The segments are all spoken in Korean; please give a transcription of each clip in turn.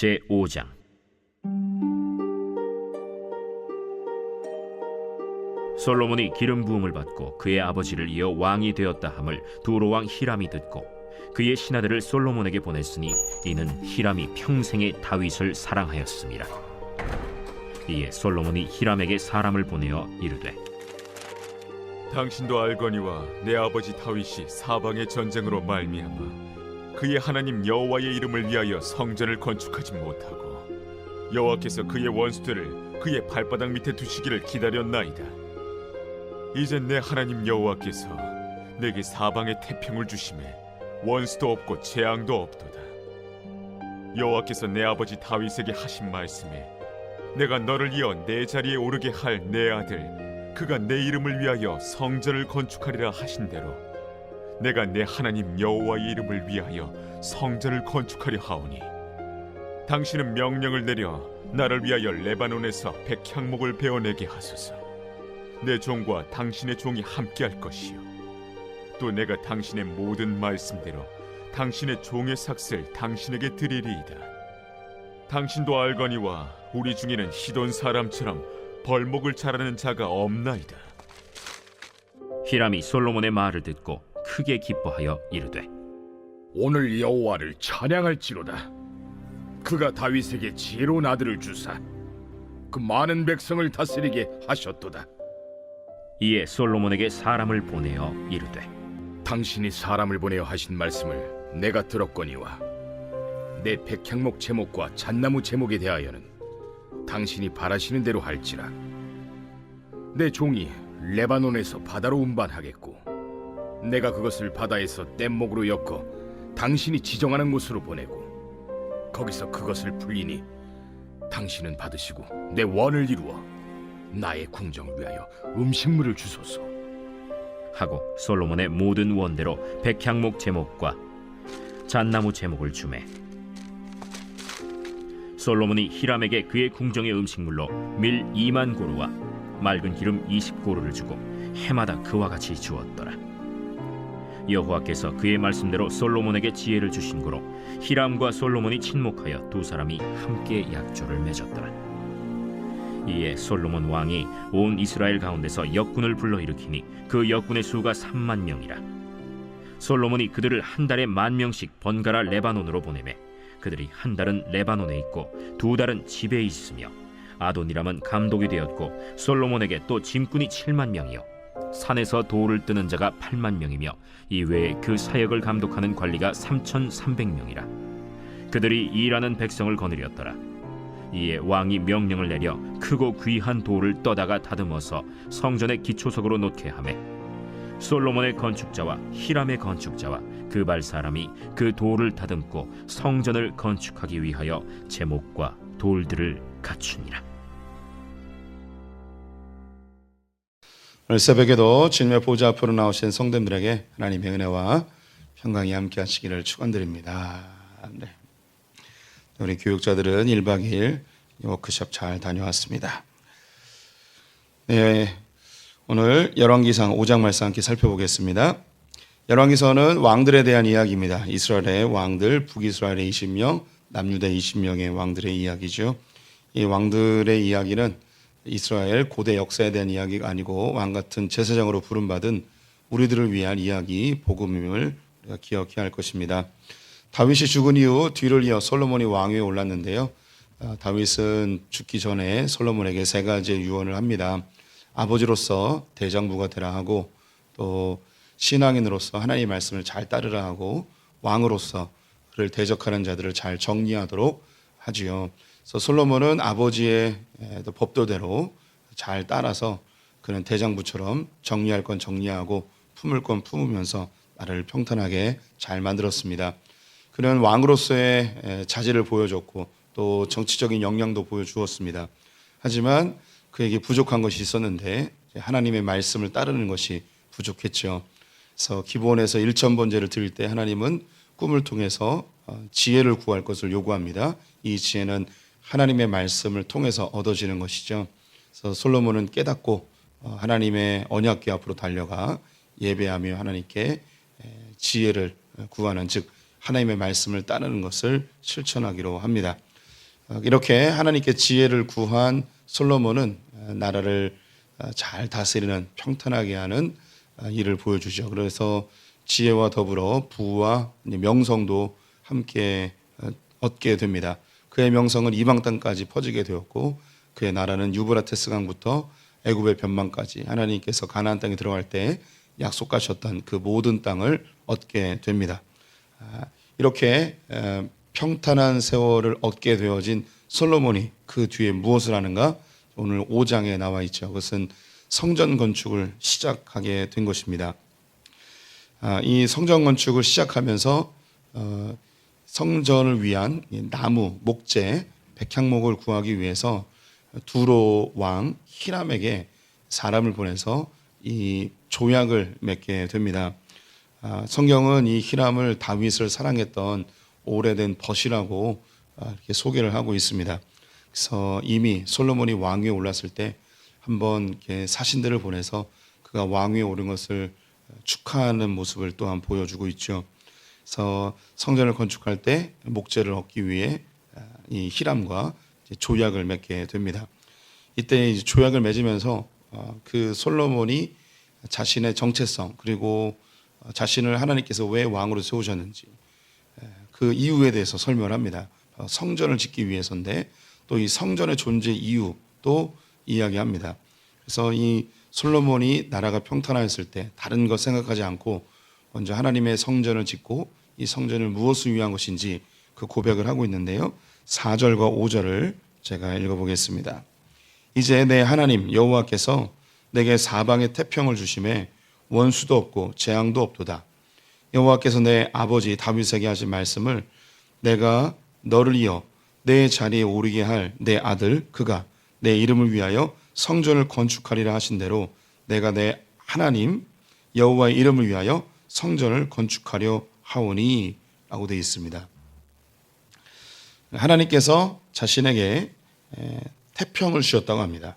제5장. 솔로몬이 기름 부음을 받고 그의 아버지를 이어 왕이 되었다 함을 두로 왕 히람이 듣고 그의 신하들을 솔로몬에게 보냈으니 이는 히람이 평생에 다윗을 사랑하였음이라. 이에 솔로몬이 히람에게 사람을 보내어 이르되, 당신도 알거니와 내 아버지 다윗이 사방의 전쟁으로 말미암아 그의 하나님 여호와의 이름을 위하여 성전을 건축하지 못하고 여호와께서 그의 원수들을 그의 발바닥 밑에 두시기를 기다렸나이다. 이제 내 하나님 여호와께서 내게 사방의 태평을 주심에 원수도 없고 재앙도 없도다. 여호와께서 내 아버지 다윗에게 하신 말씀에 내가 너를 이어 내 자리에 오르게 할 내 아들 그가 내 이름을 위하여 성전을 건축하리라 하신 대로 내가 내 하나님 여호와의 이름을 위하여 성전을 건축하려 하오니 당신은 명령을 내려 나를 위하여 레바논에서 백향목을 베어내게 하소서. 내 종과 당신의 종이 함께할 것이요 또 내가 당신의 모든 말씀대로 당신의 종의 삭슬 당신에게 드리리이다. 당신도 알거니와 우리 중에는 시돈 사람처럼 벌목을 잘하는 자가 없나이다. 히람이 솔로몬의 말을 듣고 크게 기뻐하여 이르되, 오늘 여호와를 찬양할지로다. 그가 다윗에게 지혜로운 아들을 주사 그 많은 백성을 다스리게 하셨도다. 이에 솔로몬에게 사람을 보내어 이르되, 당신이 사람을 보내어 하신 말씀을 내가 들었거니와 내 백향목 제목과 잣나무 제목에 대하여는 당신이 바라시는 대로 할지라. 내 종이 레바논에서 바다로 운반하겠고 내가 그것을 바다에서 뗏목으로 엮어 당신이 지정하는 곳으로 보내고 거기서 그것을 불리니 당신은 받으시고 내 원을 이루어 나의 궁정을 위하여 음식물을 주소서 하고 솔로몬의 모든 원대로 백향목 제목과 잣나무 제목을 주매 솔로몬이 히람에게 그의 궁정의 음식물로 밀 2만 고루와 맑은 기름 20고루를 주고 해마다 그와 같이 주었더라. 여호와께서 그의 말씀대로 솔로몬에게 지혜를 주신 고로 히람과 솔로몬이 친목하여 두 사람이 함께 약조를 맺었더라. 이에 솔로몬 왕이 온 이스라엘 가운데서 역군을 불러일으키니 그 역군의 수가 3만 명이라. 솔로몬이 그들을 한 달에 10,000명씩 번갈아 레바논으로 보내매 그들이 한 달은 레바논에 있고 두 달은 집에 있으며 아도니람은 감독이 되었고 솔로몬에게 또 짐꾼이 7만 명이요 산에서 돌을 뜨는 자가 8만 명이며 이외에 그 사역을 감독하는 관리가 3,300명이라. 그들이 일하는 백성을 거느렸더라. 이에 왕이 명령을 내려 크고 귀한 돌을 떠다가 다듬어서 성전의 기초석으로 놓게 하매 솔로몬의 건축자와 히람의 건축자와 그 발 사람이 그 돌을 다듬고 성전을 건축하기 위하여 제목과 돌들을 갖추니라. 오늘 새벽에도 주님의 보좌 앞으로 나오신 성도님들에게 하나님의 은혜와 평강이 함께 하시기를 축원드립니다. 네. 우리 교육자들은 1박 2일 워크숍 잘 다녀왔습니다. 네, 오늘 열왕기상 5장 말씀 함께 살펴보겠습니다. 열왕기서는 왕들에 대한 이야기입니다. 이스라엘의 왕들, 북이스라엘의 20명, 남유다 20명의 왕들의 이야기죠. 이 왕들의 이야기는 이스라엘 고대 역사에 대한 이야기가 아니고 왕 같은 제사장으로 부름받은 우리들을 위한 이야기, 복음임을 우리가 기억해야 할 것입니다. 다윗이 죽은 이후 뒤를 이어 솔로몬이 왕위에 올랐는데요. 다윗은 죽기 전에 솔로몬에게 3가지의 유언을 합니다. 아버지로서 대장부가 되라 하고, 또 신앙인으로서 하나님의 말씀을 잘 따르라 하고, 왕으로서 그를 대적하는 자들을 잘 정리하도록 하지요. 그래서 솔로몬은 아버지의 법도대로 잘 따라서 그는 대장부처럼 정리할 건 정리하고 품을 건 품으면서 나라를 평탄하게 잘 만들었습니다. 그는 왕으로서의 자질을 보여줬고 또 정치적인 역량도 보여주었습니다. 하지만 그에게 부족한 것이 있었는데 하나님의 말씀을 따르는 것이 부족했죠. 그래서 기본에서 일천번제를 드릴 때 하나님은 꿈을 통해서 지혜를 구할 것을 요구합니다. 이 지혜는 하나님의 말씀을 통해서 얻어지는 것이죠. 그래서 솔로몬은 깨닫고 하나님의 언약궤 앞으로 달려가 예배하며 하나님께 지혜를 구하는, 즉 하나님의 말씀을 따르는 것을 실천하기로 합니다. 이렇게 하나님께 지혜를 구한 솔로몬은 나라를 잘 다스리는 평탄하게 하는 일을 보여주죠. 그래서 지혜와 더불어 부와 명성도 함께 얻게 됩니다. 그의 명성은 이방 땅까지 퍼지게 되었고 그의 나라는 유브라테스 강부터 애굽의 변방까지 하나님께서 가나안 땅에 들어갈 때 약속하셨던 그 모든 땅을 얻게 됩니다. 이렇게 평탄한 세월을 얻게 되어진 솔로몬이 그 뒤에 무엇을 하는가? 오늘 5장에 나와 있죠. 그것은 성전 건축을 시작하게 된 것입니다. 이 성전 건축을 시작하면서 성전을 위한 나무, 목재, 백향목을 구하기 위해서 두로 왕 히람에게 사람을 보내서 이 조약을 맺게 됩니다. 성경은 이 히람을 다윗을 사랑했던 오래된 벗이라고 이렇게 소개를 하고 있습니다. 그래서 이미 솔로몬이 왕위에 올랐을 때 한번 이렇게 사신들을 보내서 그가 왕위에 오른 것을 축하하는 모습을 또한 보여주고 있죠. 그래서 성전을 건축할 때 목재를 얻기 위해 이 히람과 조약을 맺게 됩니다. 이때 이제 조약을 맺으면서 그 솔로몬이 자신의 정체성 그리고 자신을 하나님께서 왜 왕으로 세우셨는지 그 이유에 대해서 설명을 합니다. 성전을 짓기 위해서인데 또 이 성전의 존재 이유도 이야기합니다. 그래서 이 솔로몬이 나라가 평탄하였을 때 다른 것 생각하지 않고 먼저 하나님의 성전을 짓고 이 성전을 무엇을 위한 것인지 그 고백을 하고 있는데요. 4절과 5절을 제가 읽어보겠습니다. 이제 내 하나님 여호와께서 내게 사방에 태평을 주심에 원수도 없고 재앙도 없도다. 여호와께서 내 아버지 다윗에게 하신 말씀을 내가 너를 이어 내 자리에 오르게 할 내 아들 그가 내 이름을 위하여 성전을 건축하리라 하신 대로 내가 내 하나님 여호와의 이름을 위하여 성전을 건축하려 하오니 라고 되어 있습니다. 하나님께서 자신에게 태평을 주셨다고 합니다.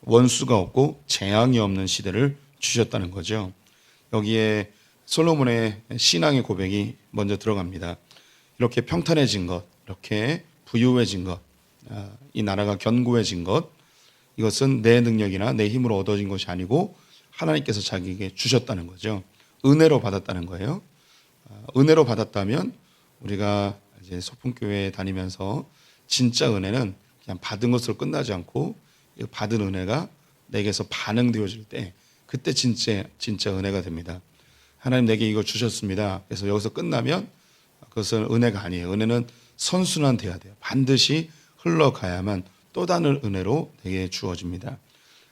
원수가 없고 재앙이 없는 시대를 주셨다는 거죠. 여기에 솔로몬의 신앙의 고백이 먼저 들어갑니다. 이렇게 평탄해진 것, 이렇게 부유해진 것, 이 나라가 견고해진 것, 이것은 내 능력이나 내 힘으로 얻어진 것이 아니고 하나님께서 자기에게 주셨다는 거죠. 은혜로 받았다는 거예요. 은혜로 받았다면 우리가 이제 소풍교회에 다니면서 진짜 은혜는 그냥 받은 것으로 끝나지 않고 받은 은혜가 내게서 반응되어질 때 그때 진짜 은혜가 됩니다. 하나님 내게 이거 주셨습니다. 그래서 여기서 끝나면 그것은 은혜가 아니에요. 은혜는 선순환돼야 돼요. 반드시 흘러가야만 또 다른 은혜로 내게 주어집니다.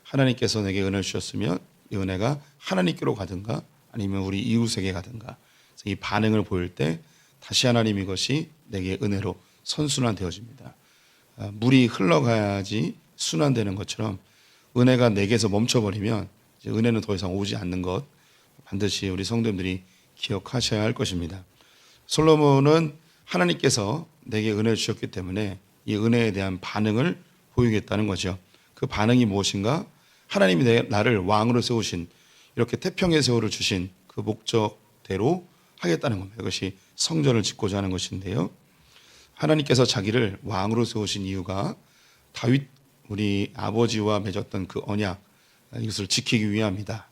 하나님께서 내게 은혜를 주셨으면 이 은혜가 하나님께로 가든가 아니면 우리 이웃에게 가든가 이 반응을 보일 때 다시 하나님 이것이 내게 은혜로 선순환되어집니다. 물이 흘러가야지 순환되는 것처럼 은혜가 내게서 멈춰버리면 이제 은혜는 더 이상 오지 않는 것 반드시 우리 성도님들이 기억하셔야 할 것입니다. 솔로몬은 하나님께서 내게 은혜를 주셨기 때문에 이 은혜에 대한 반응을 보이겠다는 거죠. 그 반응이 무엇인가? 하나님이 나를 왕으로 세우신 이렇게 태평의 세월을 주신 그 목적대로 하겠다는 겁니다. 이것이 성전을 짓고자 하는 것인데요. 하나님께서 자기를 왕으로 세우신 이유가 다윗 우리 아버지와 맺었던 그 언약 이것을 지키기 위함이다.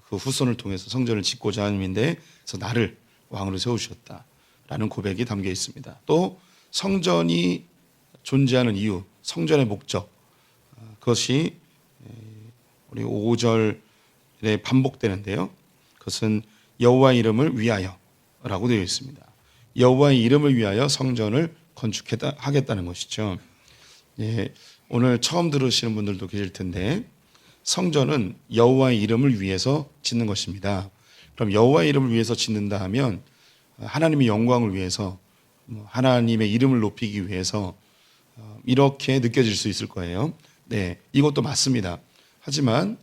그 후손을 통해서 성전을 짓고자 함인데 그래서 나를 왕으로 세우셨다라는 고백이 담겨 있습니다. 또 성전이 존재하는 이유, 성전의 목적 그것이 우리 5절에 반복되는데요. 그것은 여호와의 이름을 위하여라고 되어 있습니다. 여호와의 이름을 위하여 성전을 건축하겠다는 것이죠. 예, 오늘 처음 들으시는 분들도 계실 텐데 성전은 여호와의 이름을 위해서 짓는 것입니다. 그럼 여호와의 이름을 위해서 짓는다 하면 하나님의 영광을 위해서 하나님의 이름을 높이기 위해서 이렇게 느껴질 수 있을 거예요. 네, 이것도 맞습니다. 하지만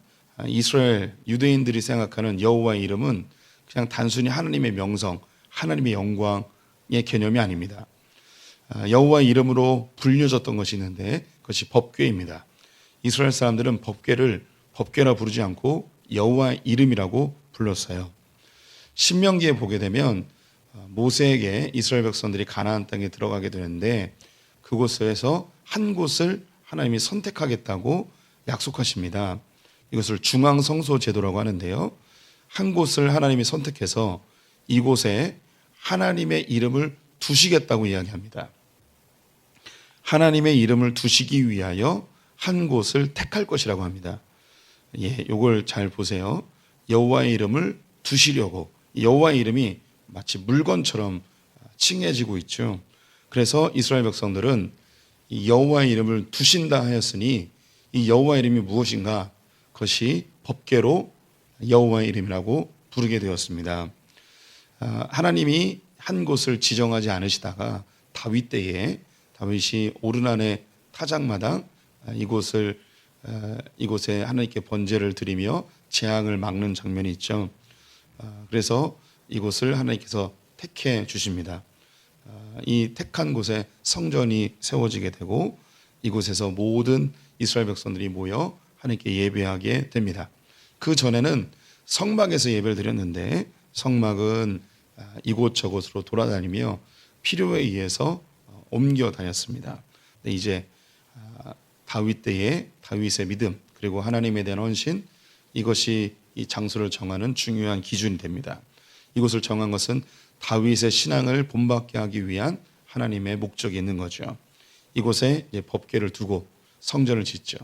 이스라엘 유대인들이 생각하는 여호와의 이름은 그냥 단순히 하나님의 명성, 하나님의 영광의 개념이 아닙니다. 여호와의 이름으로 불려졌던 것이 있는데 그것이 법궤입니다. 이스라엘 사람들은 법궤를 법궤라 부르지 않고 여호와의 이름이라고 불렀어요. 신명기에 보게 되면 모세에게 이스라엘 백성들이 가나안 땅에 들어가게 되는데 그곳에서 한 곳을 하나님이 선택하겠다고 약속하십니다. 이것을 중앙성소 제도라고 하는데요. 한 곳을 하나님이 선택해서 이곳에 하나님의 이름을 두시겠다고 이야기합니다. 하나님의 이름을 두시기 위하여 한 곳을 택할 것이라고 합니다. 요걸 잘 보세요. 여호와의 이름을 두시려고, 여호와의 이름이 마치 물건처럼 칭해지고 있죠. 그래서 이스라엘 백성들은 이 여호와의 이름을 두신다 하였으니 이 여호와의 이름이 무엇인가? 그것이 법궤로 여호와의 이름이라고 부르게 되었습니다. 하나님이 한 곳을 지정하지 않으시다가 다윗 때에 다윗이 오르난의 타작마당 이곳에 하나님께 번제를 드리며 재앙을 막는 장면이 있죠. 그래서 이곳을 하나님께서 택해 주십니다. 이 택한 곳에 성전이 세워지게 되고 이곳에서 모든 이스라엘 백성들이 모여 하나님께 예배하게 됩니다. 그 전에는 성막에서 예배를 드렸는데 성막은 이곳저곳으로 돌아다니며 필요에 의해서 옮겨 다녔습니다. 이제 다윗 때의 다윗의 믿음 그리고 하나님에 대한 헌신, 이것이 이 장소를 정하는 중요한 기준이 됩니다. 이곳을 정한 것은 다윗의 신앙을 본받게 하기 위한 하나님의 목적이 있는 거죠. 이곳에 이제 법궤를 두고 성전을 짓죠.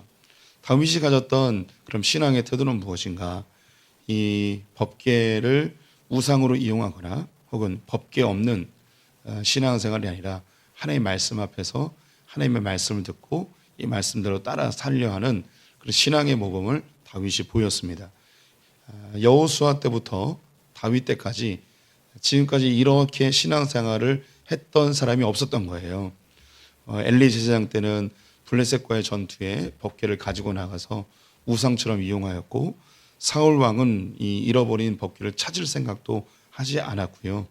다윗이 가졌던 그럼 신앙의 태도는 무엇인가? 이 법궤를 우상으로 이용하거나 혹은 법궤 없는 신앙생활이 아니라 하나님의 말씀 앞에서 하나님의 말씀을 듣고 이 말씀대로 따라 살려 하는 그런 신앙의 모범을 다윗이 보였습니다. 여호수아 때부터 다윗 때까지 지금까지 이렇게 신앙생활을 했던 사람이 없었던 거예요. 엘리 제사장 때는 블레셋과의 전투에 법궤를 가지고 나가서 우상처럼 이용하였고 사울 왕은 이 잃어버린 법궤를 찾을 생각도 하지 않았고요.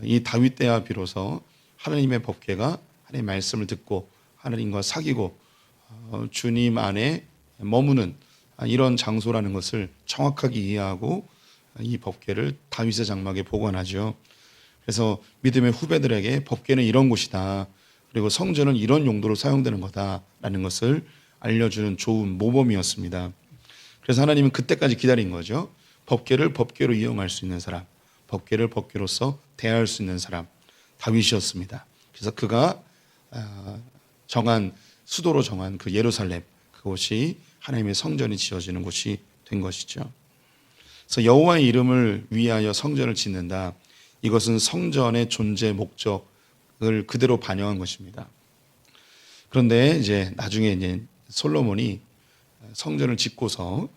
이 다윗 때야 비로소 하나님의 법궤가 하나님의 말씀을 듣고 하나님과 사귀고 주님 안에 머무는 이런 장소라는 것을 정확하게 이해하고 이 법궤를 다윗의 장막에 보관하죠. 그래서 믿음의 후배들에게 법궤는 이런 곳이다. 그리고 성전은 이런 용도로 사용되는 거다라는 것을 알려주는 좋은 모범이었습니다. 그래서 하나님은 그때까지 기다린 거죠. 법궤를 법궤로 이용할 수 있는 사람, 법궤를 법궤로서 대할 수 있는 사람, 다윗이었습니다. 그래서 그가 수도로 정한 그 예루살렘, 그곳이 하나님의 성전이 지어지는 곳이 된 것이죠. 그래서 여호와의 이름을 위하여 성전을 짓는다. 이것은 성전의 존재 목적을 그대로 반영한 것입니다. 그런데 이제 나중에 이제 솔로몬이 성전을 짓고서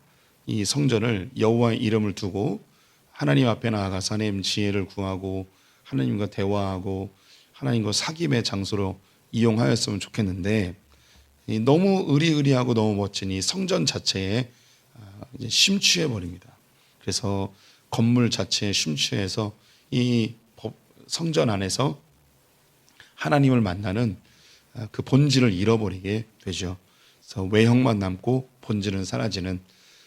이 성전을 여호와의 이름을 두고 하나님 앞에 나아가서 하나님 지혜를 구하고 하나님과 대화하고 하나님과 사귐의 장소로 이용하였으면 좋겠는데 너무 의리의리하고 너무 멋진 이 성전 자체에 이제 심취해 버립니다. 그래서 건물 자체에 심취해서 이 성전 안에서 하나님을 만나는 그 본질을 잃어버리게 되죠. 그래서 외형만 남고 본질은 사라지는.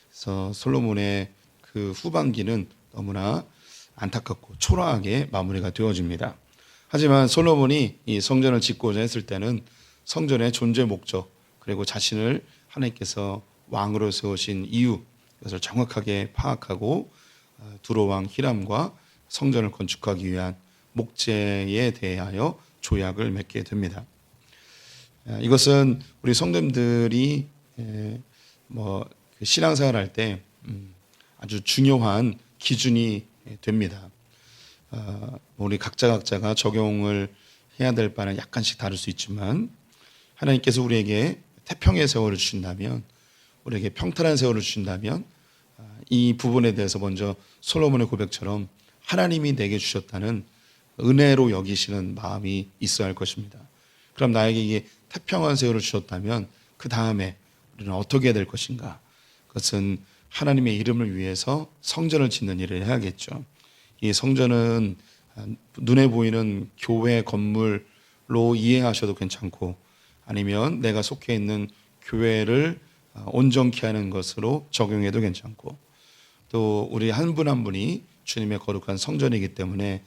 그래서 솔로몬의 그 후반기는 너무나 안타깝고 초라하게 마무리가 되어집니다. 하지만 솔로몬이 이 성전을 짓고자 했을 때는 성전의 존재 목적 그리고 자신을 하나님께서 왕으로 세우신 이유, 이것을 정확하게 파악하고 두로왕 히람과 성전을 건축하기 위한 목재에 대하여 조약을 맺게 됩니다. 이것은 우리 성도님들이 신앙생활 할 때 아주 중요한 기준이 됩니다. 우리 각자가 적용을 해야 될 바는 약간씩 다를 수 있지만 하나님께서 우리에게 태평의 세월을 주신다면, 우리에게 평탄한 세월을 주신다면 이 부분에 대해서 먼저 솔로몬의 고백처럼 하나님이 내게 주셨다는 은혜로 여기시는 마음이 있어야 할 것입니다. 그럼 나에게 이게 태평한 세월을 주셨다면 그 다음에 우리는 어떻게 해야 될 것인가? 그것은 하나님의 이름을 위해서 성전을 짓는 일을 해야겠죠. 이 성전은 눈에 보이는 교회 건물로 이해하셔도 괜찮고 아니면 내가 속해 있는 교회를 온전케 하는 것으로 적용해도 괜찮고 또 우리 한 분 한 분이 주님의 거룩한 성전이기 때문에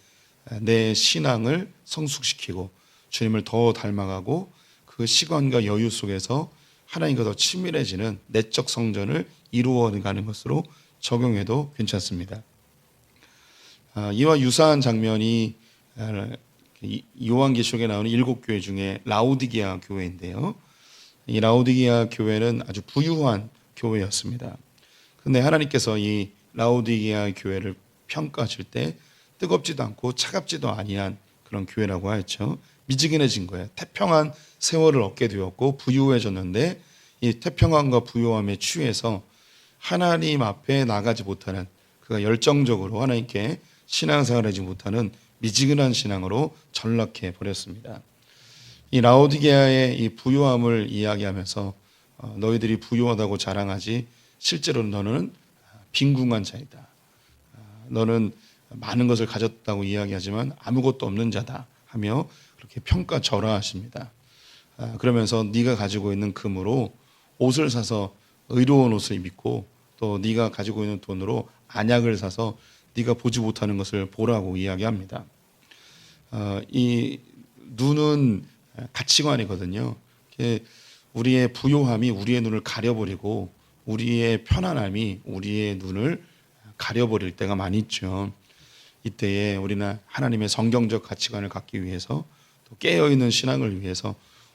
내 신앙을 성숙시키고 주님을 더 닮아가고 그 시간과 여유 속에서 하나님과 더 친밀해지는 내적 성전을 이루어가는 것으로 적용해도 괜찮습니다. 이와 유사한 장면이 요한계시록에 나오는 7교회 중에 라오디게아 교회인데요. 이 라오디게아 교회는 아주 부유한 교회였습니다. 그런데 하나님께서 이 라오디게아 교회를 평가하실 때 뜨겁지도 않고 차갑지도 아니한 그런 교회라고 하였죠. 미지근해진 거예요. 태평한 세월을 얻게 되었고 부유해졌는데 이 태평함과 부유함에 취해서 하나님 앞에 나가지 못하는, 그가 열정적으로 하나님께 신앙생활을 하지 못하는 미지근한 신앙으로 전락해 버렸습니다. 이 라오디게아의 이 부유함을 이야기하면서 너희들이 부유하다고 자랑하지 실제로 너는 빈궁한 자이다. 너는 많은 것을 가졌다고 이야기하지만 아무것도 없는 자다 하며 그렇게 평가절하하십니다. 그러면서 네가 가지고 있는 금으로 옷을 사서 의로운 옷을 입고 또 네가 가지고 있는 돈으로 안약을 사서 네가 보지 못하는 것을 보라고 이야기합니다. 이 눈은 가치관이거든요. 우리의 부요함이 우리의 눈을 가려버리고 우리의 편안함이 우리의 눈을 가려버릴 때가 많이 있죠. 이때에 우리는 하나님의 성경적 가치관을 갖기 위해서 또 깨어있는 신앙을 위해서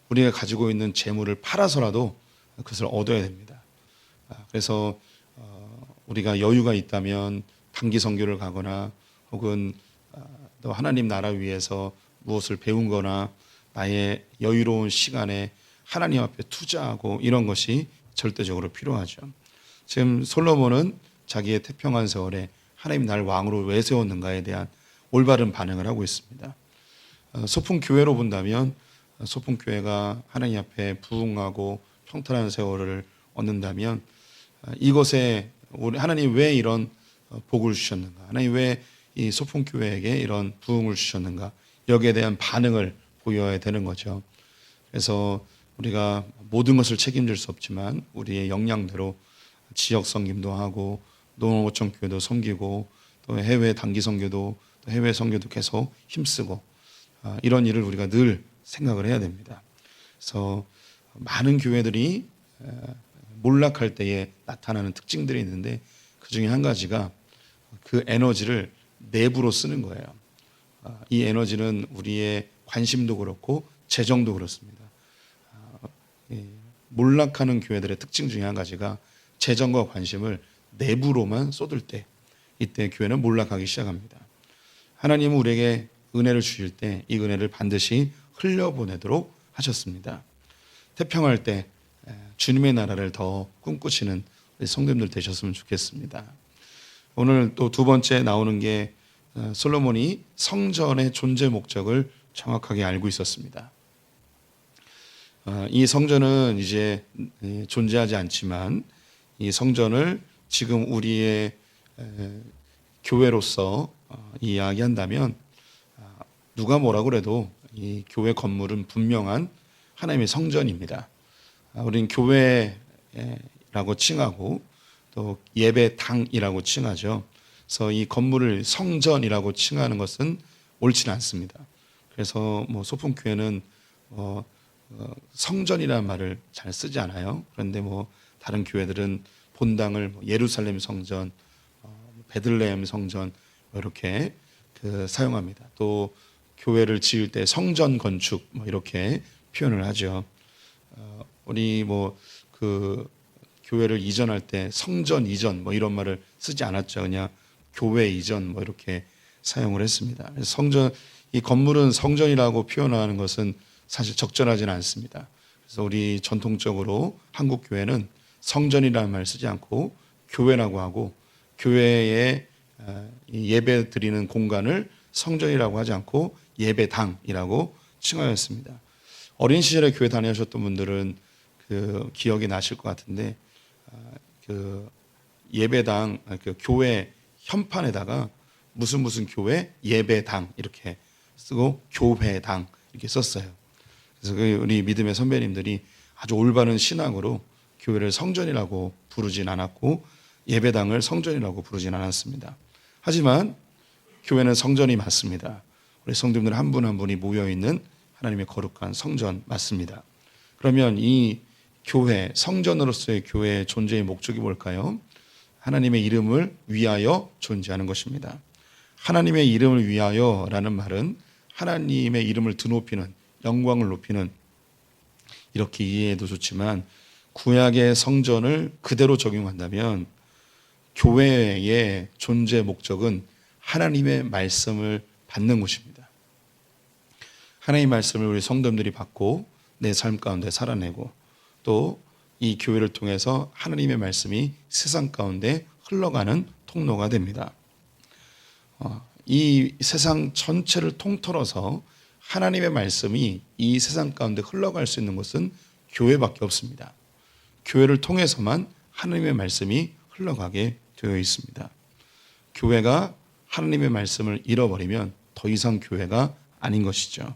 우리가 가지고 있는 재물을 팔아서라도 그것을 얻어야 됩니다. 그래서 우리가 여유가 있다면 단기 선교를 가거나 혹은 또 하나님 나라 위해서 무엇을 배운 거나 나의 여유로운 시간에 하나님 앞에 투자하고 이런 것이 절대적으로 필요하죠. 지금 솔로몬은 자기의 태평한 세월에 하나님 날 왕으로 왜 세웠는가에 대한 올바른 반응을 하고 있습니다. 소풍교회로 본다면 소풍교회가 하나님 앞에 부응하고 평탄한 세월을 얻는다면 이것에 하나님 왜 이런 복을 주셨는가, 하나님 왜 이 소풍교회에게 이런 부응을 주셨는가, 여기에 대한 반응을 보여야 되는 거죠. 그래서 우리가 모든 것을 책임질 수 없지만 우리의 역량대로 지역 섬김도 하고 농어촌 교회도 섬기고 또 해외 단기 선교도 또 해외 선교도 계속 힘쓰고 이런 일을 우리가 늘 생각을 해야 됩니다. 그래서 많은 교회들이 몰락할 때에 나타나는 특징들이 있는데 그 중에 한 가지가 그 에너지를 내부로 쓰는 거예요. 이 에너지는 우리의 관심도 그렇고 재정도 그렇습니다. 몰락하는 교회들의 특징 중에 한 가지가 재정과 관심을 내부로만 쏟을 때, 이때 교회는 몰락하기 시작합니다. 하나님은 우리에게 은혜를 주실 때 이 은혜를 반드시 흘려보내도록 하셨습니다. 태평할 때 주님의 나라를 더 꿈꾸시는 우리 성도님들 되셨으면 좋겠습니다. 오늘 또 두 번째 나오는 게 솔로몬이 성전의 존재 목적을 정확하게 알고 있었습니다. 이 성전은 이제 존재하지 않지만 이 성전을 지금 우리의 교회로서 이야기한다면 누가 뭐라 그래도 이 교회 건물은 분명한 하나님의 성전입니다. 우리는 교회라고 칭하고 또 예배당이라고 칭하죠. 그래서 이 건물을 성전이라고 칭하는 것은 옳지는 않습니다. 그래서 뭐 소풍교회는 성전이라는 말을 잘 쓰지 않아요. 그런데 뭐 다른 교회들은 본당을 예루살렘 성전, 베들레헴 성전 이렇게 사용합니다. 또 교회를 지을 때 성전 건축 이렇게 표현을 하죠. 우리 교회를 이전할 때 성전 이전 이런 말을 쓰지 않았죠. 그냥 교회 이전 이렇게 사용을 했습니다. 그래서 이 건물은 성전이라고 표현하는 것은 사실 적절하지는 않습니다. 그래서 우리 전통적으로 한국 교회는 성전이라는 말을 쓰지 않고 교회라고 하고 교회에 예배 드리는 공간을 성전이라고 하지 않고 예배당이라고 칭하였습니다. 어린 시절에 교회 다니셨던 분들은 기억이 나실 것 같은데 예배당 교회 현판에다가 무슨 교회 예배당 이렇게 쓰고 교회당 이렇게 썼어요. 그래서 우리 믿음의 선배님들이 아주 올바른 신앙으로 교회를 성전이라고 부르진 않았고 예배당을 성전이라고 부르진 않았습니다. 하지만 교회는 성전이 맞습니다. 우리 성도님들 한 분 한 분이 모여 있는 하나님의 거룩한 성전 맞습니다. 그러면 이 교회, 성전으로서의 교회의 존재의 목적이 뭘까요? 하나님의 이름을 위하여 존재하는 것입니다. 하나님의 이름을 위하여라는 말은 하나님의 이름을 드높이는, 영광을 높이는, 이렇게 이해해도 좋지만 구약의 성전을 그대로 적용한다면 교회의 존재 목적은 하나님의 말씀을 받는 것입니다. 하나님의 말씀을 우리 성도들이 받고 내 삶 가운데 살아내고 또 이 교회를 통해서 하나님의 말씀이 세상 가운데 흘러가는 통로가 됩니다. 이 세상 전체를 통틀어서 하나님의 말씀이 이 세상 가운데 흘러갈 수 있는 것은 교회밖에 없습니다. 교회를 통해서만 하나님의 말씀이 흘러가게 되어 있습니다. 교회가 하나님의 말씀을 잃어버리면 더 이상 교회가 아닌 것이죠.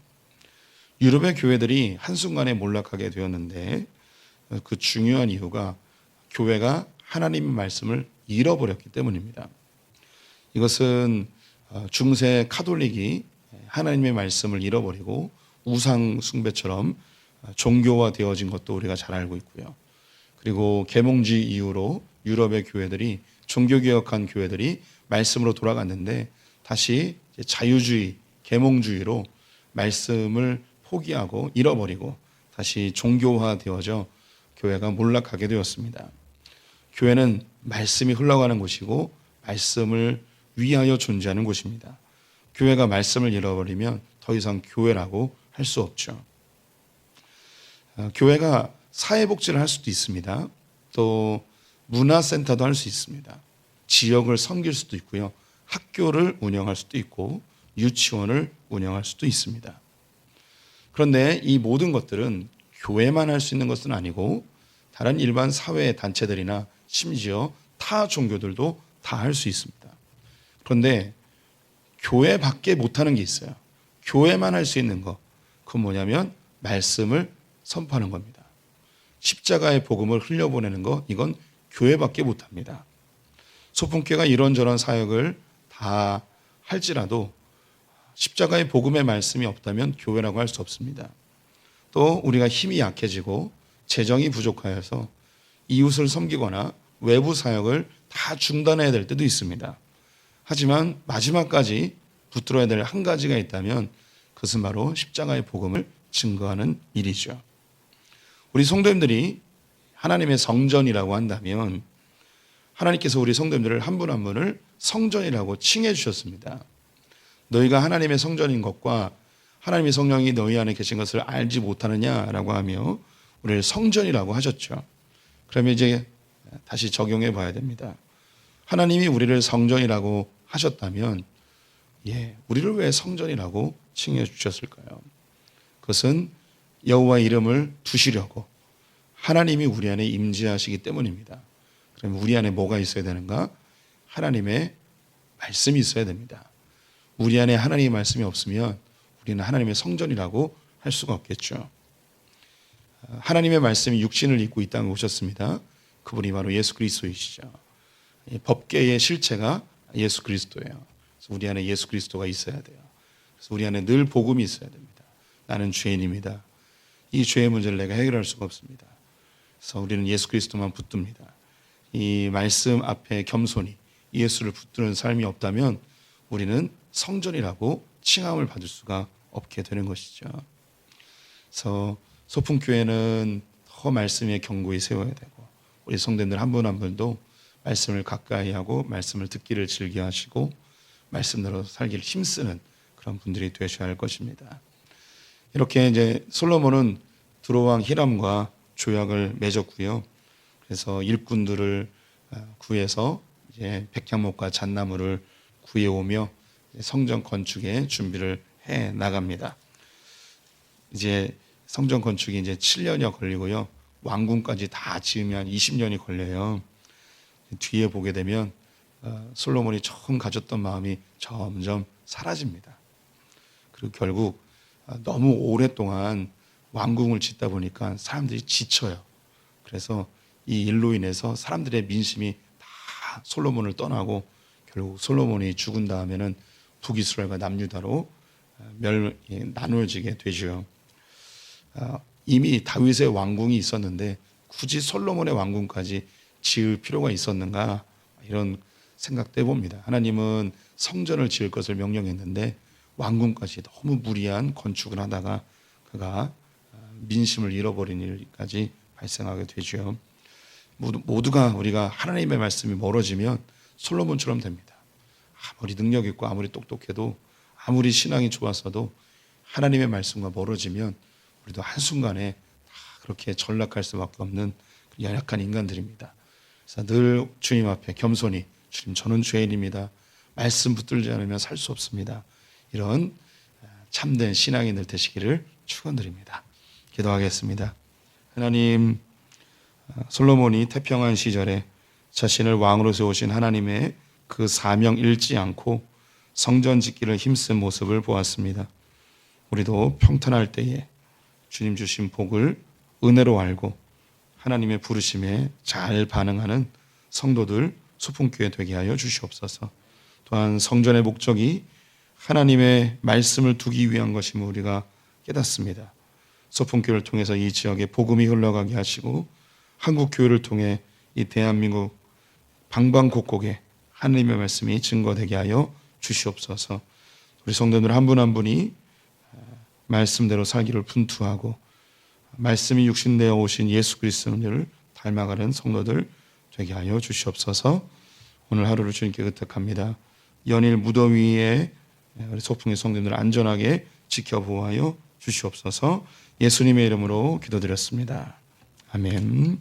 유럽의 교회들이 한순간에 몰락하게 되었는데 그 중요한 이유가 교회가 하나님의 말씀을 잃어버렸기 때문입니다. 이것은 중세 카톨릭이 하나님의 말씀을 잃어버리고 우상 숭배처럼 종교화 되어진 것도 우리가 잘 알고 있고요. 그리고 계몽주의 이후로 유럽의 교회들이 종교개혁한 교회들이 말씀으로 돌아갔는데 다시 자유주의, 계몽주의로 말씀을 포기하고 잃어버리고 다시 종교화 되어져 교회가 몰락하게 되었습니다. 교회는 말씀이 흘러가는 곳이고 말씀을 위하여 존재하는 곳입니다. 교회가 말씀을 잃어버리면 더 이상 교회라고 할 수 없죠. 교회가 사회복지를 할 수도 있습니다. 또 문화센터도 할 수 있습니다. 지역을 섬길 수도 있고요. 학교를 운영할 수도 있고 유치원을 운영할 수도 있습니다. 그런데 이 모든 것들은 교회만 할 수 있는 것은 아니고 다른 일반 사회 단체들이나 심지어 타 종교들도 다 할 수 있습니다. 그런데 교회밖에 못하는 게 있어요. 교회만 할 수 있는 거, 그건 뭐냐면 말씀을 선포하는 겁니다. 십자가의 복음을 흘려보내는 거, 이건 교회밖에 못합니다. 소풍교회가 이런저런 사역을 다 할지라도 십자가의 복음의 말씀이 없다면 교회라고 할 수 없습니다. 또 우리가 힘이 약해지고 재정이 부족하여서 이웃을 섬기거나 외부 사역을 다 중단해야 될 때도 있습니다. 하지만 마지막까지 붙들어야 될 한 가지가 있다면 그것은 바로 십자가의 복음을 증거하는 일이죠. 우리 성도님들이 하나님의 성전이라고 한다면 하나님께서 우리 성도님들을 한 분 한 분을 성전이라고 칭해 주셨습니다. 너희가 하나님의 성전인 것과 하나님의 성령이 너희 안에 계신 것을 알지 못하느냐라고 하며 우리를 성전이라고 하셨죠. 그러면 이제 다시 적용해 봐야 됩니다. 하나님이 우리를 성전이라고 하셨다면 우리를 왜 성전이라고 칭해 주셨을까요? 그것은 여호와의 이름을 두시려고 하나님이 우리 안에 임재하시기 때문입니다. 그러면 우리 안에 뭐가 있어야 되는가? 하나님의 말씀이 있어야 됩니다. 우리 안에 하나님의 말씀이 없으면 우리는 하나님의 성전이라고 할 수가 없겠죠. 하나님의 말씀이 육신을 입고 이 땅에 오셨습니다. 그분이 바로 예수 그리스도이시죠. 법계의 실체가 예수 그리스도예요. 그래서 우리 안에 예수 그리스도가 있어야 돼요. 그래서 우리 안에 늘 복음이 있어야 됩니다. 나는 죄인입니다. 이 죄의 문제를 내가 해결할 수가 없습니다. 그래서 우리는 예수 그리스도만 붙듭니다. 이 말씀 앞에 겸손히 예수를 붙드는 삶이 없다면 우리는 성전이라고 칭함을 받을 수가 없게 되는 것이죠. 그래서 소풍교회는 더 말씀에 견고히 세워야 되고 우리 성도님들 한 분 한 분도 말씀을 가까이 하고 말씀을 듣기를 즐겨하시고 말씀대로 살기를 힘쓰는 그런 분들이 되셔야 할 것입니다. 이렇게 이제 솔로몬은 두로왕 히람과 조약을 맺었고요. 그래서 일꾼들을 구해서 이제 백향목과 잣나무를 구해오며 성전 건축에 준비를 해 나갑니다. 이제 성전 건축이 이제 7년여 걸리고요. 왕궁까지 다 지으면 20년이 걸려요. 뒤에 보게 되면 솔로몬이 처음 가졌던 마음이 점점 사라집니다. 그리고 결국 너무 오랫동안 왕궁을 짓다 보니까 사람들이 지쳐요. 그래서 이 일로 인해서 사람들의 민심이 다 솔로몬을 떠나고 결국 솔로몬이 죽은 다음에는 북이스라엘과 남유다로 나누어지게 되죠. 이미 다윗의 왕궁이 있었는데 굳이 솔로몬의 왕궁까지 지을 필요가 있었는가, 이런 생각도 해봅니다. 하나님은 성전을 지을 것을 명령했는데 왕궁까지 너무 무리한 건축을 하다가 그가 민심을 잃어버린 일까지 발생하게 되죠. 모두가 우리가 하나님의 말씀이 멀어지면 솔로몬처럼 됩니다. 아무리 능력 있고 아무리 똑똑해도 아무리 신앙이 좋았어도 하나님의 말씀과 멀어지면 우리도 한순간에 다 그렇게 전락할 수밖에 없는 연약한 인간들입니다. 그래서 늘 주님 앞에 겸손히, 주님 저는 죄인입니다, 말씀 붙들지 않으면 살 수 없습니다, 이런 참된 신앙인들 되시기를 축원드립니다. 기도하겠습니다. 하나님, 솔로몬이 태평한 시절에 자신을 왕으로 세우신 하나님의 그 사명 잃지 않고 성전 짓기를 힘쓴 모습을 보았습니다. 우리도 평탄할 때에 주님 주신 복을 은혜로 알고 하나님의 부르심에 잘 반응하는 성도들, 소풍교회 되게 하여 주시옵소서. 또한 성전의 목적이 하나님의 말씀을 두기 위한 것임을 우리가 깨닫습니다. 소풍교회를 통해서 이 지역에 복음이 흘러가게 하시고 한국 교회를 통해 이 대한민국 방방곡곡에 하나님의 말씀이 증거되게 하여 주시옵소서. 우리 성도들 한 분 한 분이 말씀대로 살기를 분투하고 말씀이 육신되어 오신 예수 그리스도를 닮아가는 성도들 되게 하여 주시옵소서. 오늘 하루를 주님께 의탁합니다. 연일 무더위에 우리 소풍의 성도들 안전하게 지켜보호하여 주시옵소서. 예수님의 이름으로 기도드렸습니다. 아멘.